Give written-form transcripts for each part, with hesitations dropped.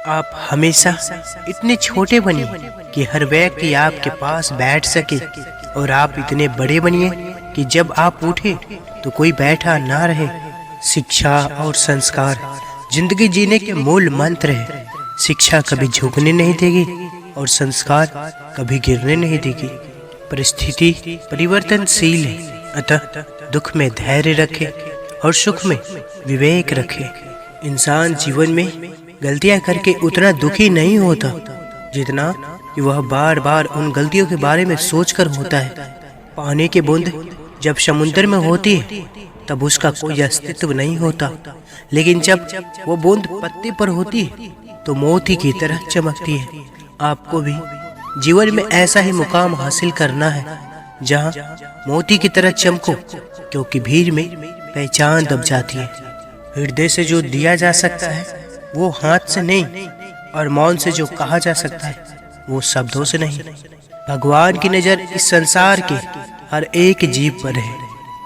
आप हमेशा इतने छोटे बनिए कि हर व्यक्ति आपके पास बैठ सके, और आप इतने बड़े बनिए कि जब आप उठे तो कोई बैठा ना रहे। शिक्षा और संस्कार जिंदगी जीने के मूल मंत्र है। शिक्षा कभी झुकने नहीं देगी और संस्कार कभी गिरने नहीं देगी। परिस्थिति परिवर्तनशील है, अतः दुख में धैर्य रखे और सुख में विवेक रखे। इंसान जीवन में गलतियां करके उतना दुखी नहीं होता जितना कि वह बार बार उन गलतियों के बारे में सोचकर होता है। पानी की बूंद जब समुद्र में होती है तब उसका कोई अस्तित्व नहीं होता, लेकिन जब वो बूंद पत्ते पर होती है तो मोती की तरह चमकती है। आपको भी जीवन में ऐसा ही मुकाम हासिल करना है जहाँ मोती की तरह चमको, क्योंकि भीड़ में पहचान दब जाती है। हृदय से जो दिया जा सकता है वो हाथ से नहीं, और मौन से जो कहा जा सकता है वो शब्दों से नहीं। भगवान की नजर इस संसार के हर एक जीव पर है।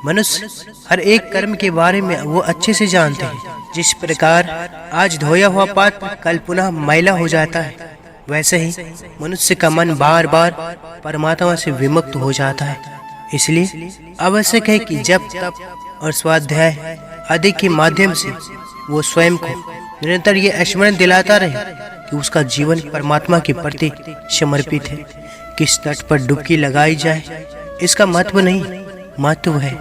मनुष्य हर एक कर्म के बारे में वो अच्छे से जानते हैं। जिस प्रकार आज धोया हुआ पात्र कल पुनः मैला हो जाता है, वैसे ही मनुष्य का मन बार बार परमात्मा से विमुक्त हो जाता है। इसलिए आवश्यक है कि जप तप और स्वाध्याय आदि के माध्यम से वो स्वयं को निरंतर ये स्मरण दिलाता रहे कि उसका जीवन परमात्मा के प्रति समर्पित है। किस तट पर डुबकी लगाई जाए इसका महत्व नहीं, महत्व है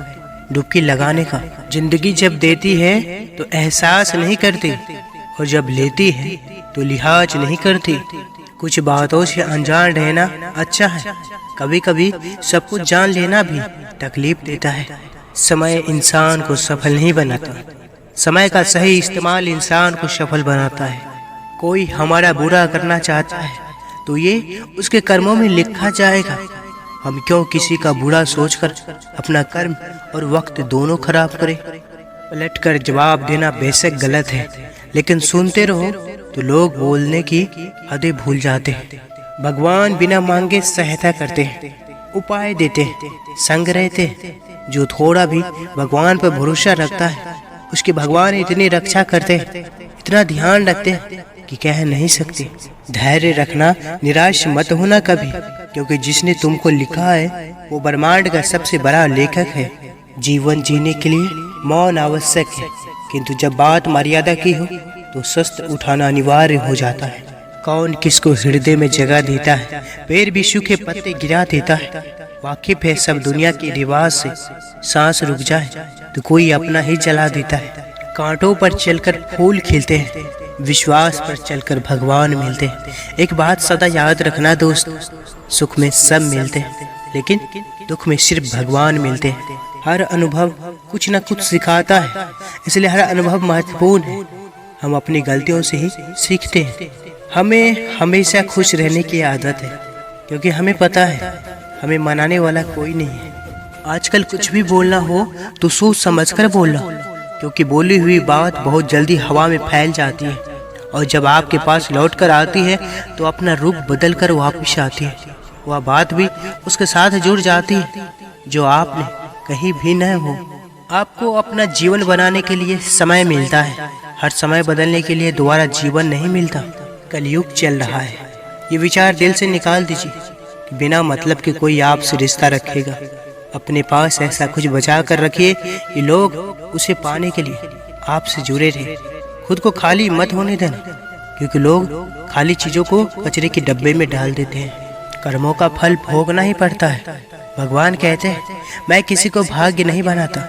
डुबकी लगाने का। जिंदगी जब देती है तो एहसास नहीं करती, और जब लेती है तो लिहाज नहीं करती। कुछ बातों से अनजान रहना अच्छा है, कभी कभी सब कुछ जान लेना भी तकलीफ देता है। समय इंसान को सफल नहीं बनाता, समय का सही इस्तेमाल इंसान को सफल बनाता है। कोई हमारा बुरा करना चाहता है तो ये उसके कर्मों में लिखा जाएगा। हम क्यों किसी का बुरा सोचकर अपना कर्म और वक्त दोनों खराब करें। पलटकर जवाब देना बेशक गलत है, लेकिन सुनते रहो तो लोग बोलने की हदें भूल जाते हैं। भगवान बिना मांगे सहायता करते हैं, उपाय देते हैं, संग रहते हैं। जो थोड़ा भी भगवान पर भरोसा रखता है उसकी भगवान इतनी रक्षा करते हैं, इतना ध्यान रखते हैं कि कह नहीं सकते। धैर्य रखना, निराश मत होना कभी, क्योंकि जिसने तुमको लिखा है वो ब्रह्मांड का सबसे बड़ा लेखक है। जीवन जीने के लिए मौन आवश्यक है, किंतु जब बात मर्यादा की हो तो शस्त्र उठाना अनिवार्य हो जाता है। कौन किसको हृदय में जगह देता है, पेड़ भी सूखे पत्ते गिरा देता है। वाकिफ है सब दुनिया के रिवाज से, सांस रुक जाए तो कोई अपना ही जला देता है। कांटों पर चलकर फूल खिलते हैं, विश्वास पर चलकर भगवान मिलते हैं। एक बात सदा याद रखना दोस्त, सुख में सब मिलते हैं लेकिन दुख में सिर्फ भगवान मिलते हैं। हर अनुभव कुछ न कुछ सिखाता है, इसलिए हर अनुभव महत्वपूर्ण है। हम अपनी गलतियों से ही सीखते हैं। हमें हमेशा खुश रहने की आदत है, क्योंकि हमें पता है हमें मनाने वाला कोई नहीं है। आजकल कुछ भी बोलना हो तो सोच समझकर बोलना, क्योंकि बोली हुई बात बहुत जल्दी हवा में फैल जाती है, और जब आपके पास लौट कर आती है तो अपना रूप बदल कर वापिस आती है। वह बात भी उसके साथ जुड़ जाती है जो आपने कहीं भी न हो। आपको अपना जीवन बनाने के लिए समय मिलता है, हर समय बदलने के लिए दोबारा जीवन नहीं मिलता। कलयुग चल रहा है, ये विचार दिल से निकाल दीजिए कि बिना मतलब के कोई आपसे रिश्ता रखेगा। अपने पास ऐसा कुछ बचा कर रखिए कि लोग उसे पाने के लिए आपसे जुड़े रहे। खुद को खाली मत होने देना, क्योंकि लोग खाली चीजों को कचरे के डब्बे में डाल देते हैं। कर्मों का फल भोगना ही पड़ता है। भगवान कहते हैं मैं किसी को भाग्य नहीं बनाता,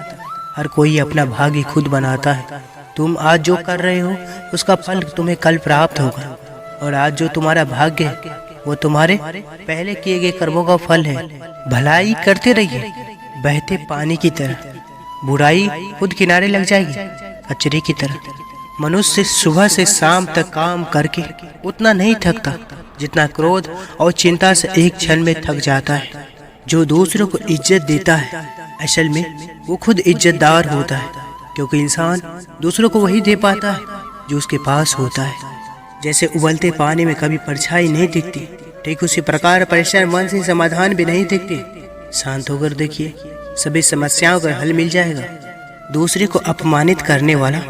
हर कोई अपना भाग्य खुद बनाता है। तुम आज जो कर रहे हो उसका फल तुम्हें कल प्राप्त होगा, और आज जो तुम्हारा भाग्य है वो तुम्हारे पहले किए गए कर्मों का फल है। भलाई करते रहिए बहते पानी की तरह, बुराई खुद किनारे लग जाएगी कचरे की तरह। मनुष्य सुबह से शाम तक काम करके उतना नहीं थकता जितना क्रोध और चिंता से एक क्षण में थक जाता है। जो दूसरों को इज्जत देता है असल में वो खुद इज्जतदार होता है, क्योंकि इंसान दूसरों को वही दे पाता है जो उसके पास होता है। जैसे उबलते पानी में कभी परछाई नहीं दिखती, ठीक उसी प्रकार परेशान मन से समाधान भी नहीं दिखते। शांत होकर देखिए, सभी समस्याओं का हल मिल जाएगा। दूसरे को अपमानित करने वाला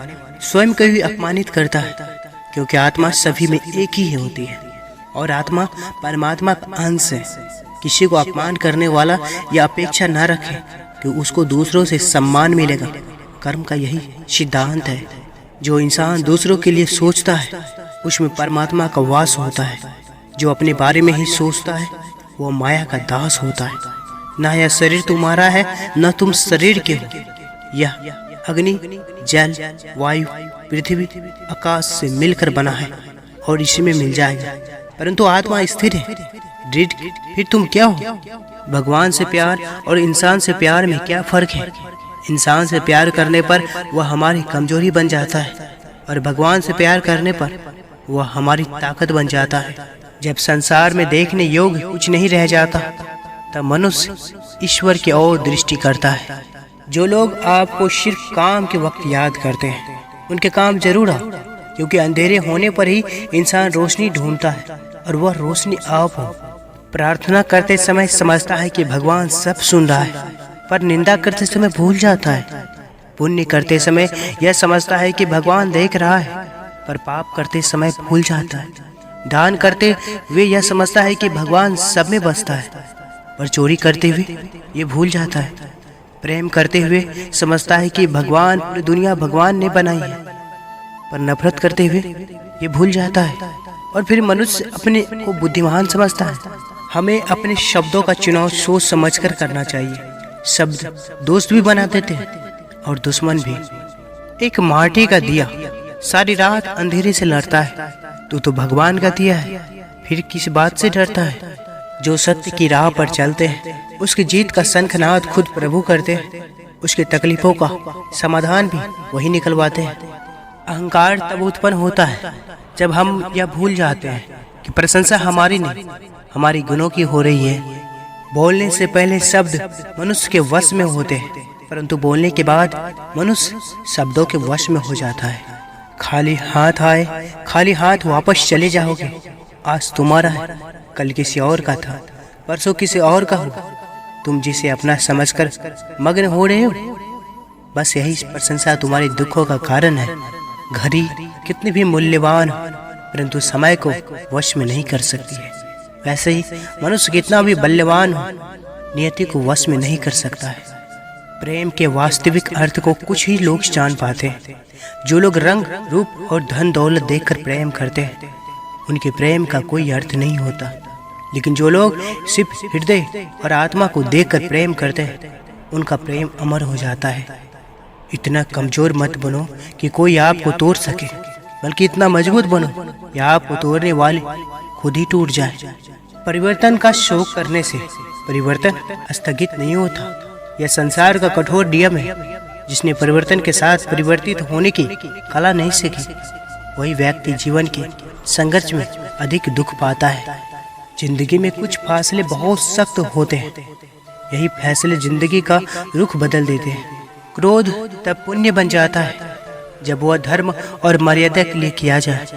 स्वयं को भी अपमानित करता है। क्योंकि आत्मा सभी में एक ही होती है और आत्मा परमात्मा का अंश है। किसी को अपमान करने वाला या अपेक्षा न रखे कि उसको दूसरों से सम्मान मिलेगा। कर्म का यही सिद्धांत है। जो इंसान दूसरों के लिए सोचता है उसमें परमात्मा का वास होता है। जो अपने बारे में ही सोचता है वो माया का दास होता है। ना यह शरीर तुम्हारा है न तुम शरीर के हो। यह अग्नि, जल, वायु, पृथ्वी, आकाश से मिलकर बना है और इसी में मिल जाएगा। परंतु आत्मा स्थिर है। दृढ़ फिर तुम क्या हो? भगवान से प्यार और इंसान से प्यार में क्या फर्क है? इंसान से प्यार करने पर वह हमारी कमजोरी बन जाता है और भगवान से प्यार करने पर वह हमारी ताकत बन जाता है। जब संसार में देखने योग्य कुछ नहीं रह जाता तब मनुष्य ईश्वर की ओर दृष्टि करता है। जो लोग आपको सिर्फ काम के वक्त याद करते हैं उनके काम जरूर आओ, क्योंकि अंधेरे होने पर ही इंसान रोशनी ढूंढता है और वह रोशनी आप हो। प्रार्थना करते समय समझता है कि भगवान सब सुन रहा है, पर निंदा करते समय भूल जाता है। पुण्य करते समय यह समझता है कि भगवान देख रहा है, पर पाप करते समय भूल जाता है। दान करते हुए यह समझता है कि भगवान सब में बसता है, पर चोरी करते हुए ये भूल जाता है। प्रेम करते हुए समझता है कि भगवान पूरी दुनिया भगवान ने बनाई है, पर नफरत करते हुए ये भूल जाता है। और फिर मनुष्य अपने को बुद्धिमान समझता है। हमें अपने शब्दों का चुनाव सोच समझकर करना चाहिए। शब्द दोस्त भी बना देते हैं और दुश्मन भी। एक माटी का दिया सारी रात अंधेरे से लड़ता है, तू तो भगवान का दिया है, फिर किस बात से डरता है? जो सत्य की राह पर चलते हैं उसकी जीत का शंखनाद खुद प्रभु करते हैं। उसकी तकलीफों का समाधान भी वही निकलवाते हैं। अहंकार तब उत्पन्न होता है जब हम यह भूल जाते हैं कि प्रशंसा हमारी नहीं हमारी गुणों की हो रही है। बोलने से पहले शब्द मनुष्य के वश में होते हैं, परंतु बोलने के बाद मनुष्य शब्दों के वश में हो जाता है। खाली हाथ आए खाली हाथ वापस चले जाओगे। आज तुम्हारा है, कल किसी और का था, परसों किसी और का होगा। तुम जिसे अपना समझकर मग्न हो रहे हो, बस यही प्रशंसा तुम्हारे दुखों का कारण है। घड़ी कितनी भी मूल्यवान हो, परंतु समय को वश में नहीं कर सकती है। वैसे ही मनुष्य कितना भी बल्यवान हो, नियति को वश में नहीं कर सकता है। प्रेम के वास्तविक अर्थ को कुछ ही लोग जान पाते हैं। जो लोग रंग, रूप और धन दौलत देखकर प्रेम करते हैं, उनके प्रेम का कोई अर्थ नहीं होता। लेकिन जो लोग सिर्फ हृदय और आत्मा को देखकर प्रेम करते हैं, उनका प्रेम अमर हो जाता है। इतना कमजोर मत बनो कि कोई आपको तोड़ सके, बल्कि इतना मजबूत बनो कि आपको तोड़ने वाले खुद ही टूट जाए। परिवर्तन का शौक करने से परिवर्तन स्थगित नहीं होता। यह संसार का कठोर नियम है। जिसने परिवर्तन के साथ परिवर्तित होने की कला नहीं सीखी, वही व्यक्ति जीवन के संघर्ष में अधिक दुख पाता है। जिंदगी में कुछ फैसले बहुत सख्त होते हैं। यही फैसले जिंदगी का रुख बदल देते हैं। क्रोध तब पुण्य बन जाता है जब वह धर्म और मर्यादा के लिए किया जाए,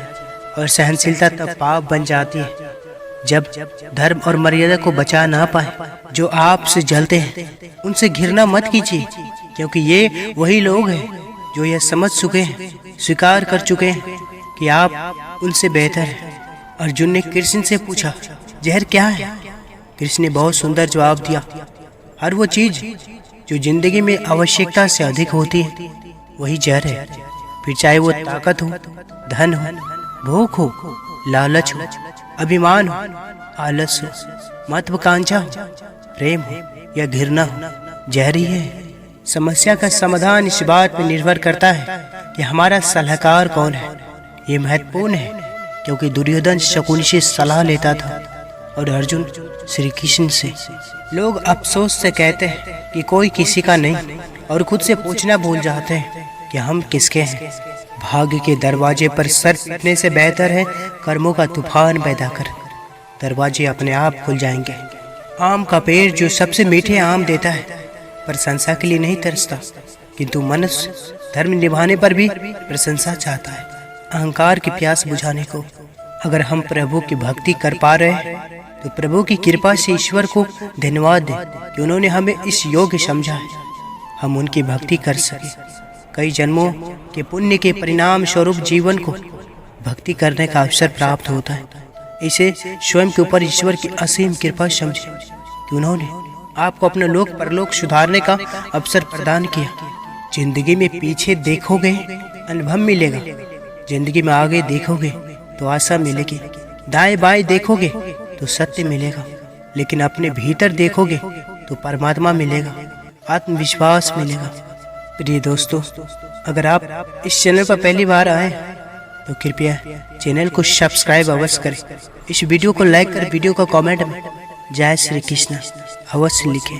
और सहनशीलता तब पाप बन जाती है जब धर्म और मर्यादा को बचा ना पाए। जो आपसे जलते हैं उनसे घृणा मत कीजिए, क्योंकि ये वही लोग हैं जो यह समझ चुके हैं, स्वीकार कर चुके हैं कि आप उनसे बेहतर हैं। अर्जुन ने कृष्ण से पूछा, जहर क्या है? कृष्ण ने बहुत सुंदर जवाब दिया, हर वो चीज जो जिंदगी में आवश्यकता से अधिक होती है वही जहर है। फिर चाहे वो ताकत हो, धन हो, भूख हो, लालच हो, अभिमान हो, आलस हो, महत्वाकांक्षा हो, प्रेम हो या घृणा हो, जहरी है। समस्या का समाधान इस बात पर निर्भर करता है कि हमारा सलाहकार कौन है। ये महत्वपूर्ण है क्योंकि दुर्योधन शकुनी से सलाह लेता था और अर्जुन श्री कृष्ण से। लोग अफसोस से कहते हैं कि कोई किसी का नहीं, और खुद से पूछना भूल जाते हैं कि हम किसके हैं। भाग्य के दरवाजे पर सर पीटने से बेहतर है कर्मों का तूफान पैदा कर। दरवाजे अपने आप खुल जाएंगे। आम का पेड़ जो सबसे मीठे आम देता है, प्रशंसा के लिए नहीं तरसता, किंतु मनुष्य धर्म निभाने पर भी प्रशंसा चाहता है, अहंकार की प्यास बुझाने को। अगर हम प्रभु की भक्ति कर पा रहे हैं तो प्रभु की कृपा से ईश्वर को धन्यवाद दें कि उन्होंने हमें इस योग्य समझा है, हम उनकी भक्ति कर सके। कई जन्मों के पुण्य के परिणाम स्वरूप जीवन को भक्ति करने का अवसर प्राप्त होता है। इसे स्वयं के ऊपर ईश्वर की असीम कृपा समझे कि उन्होंने आपको अपने लोक परलोक सुधारने का अवसर प्रदान किया। जिंदगी में पीछे देखोगे अनुभव मिलेगा, जिंदगी में आगे देखोगे तो आशा मिलेगी, दाएं बाएं देखोगे तो सत्य मिलेगा, लेकिन अपने भीतर देखोगे तो परमात्मा मिलेगा, आत्मविश्वास मिलेगा। प्रिय दोस्तों, अगर आप इस चैनल पर पहली बार आए तो कृपया चैनल को सब्सक्राइब अवश्य करें। इस वीडियो को लाइक कर वीडियो को कमेंट में जय श्री कृष्ण अवश्य लिखें।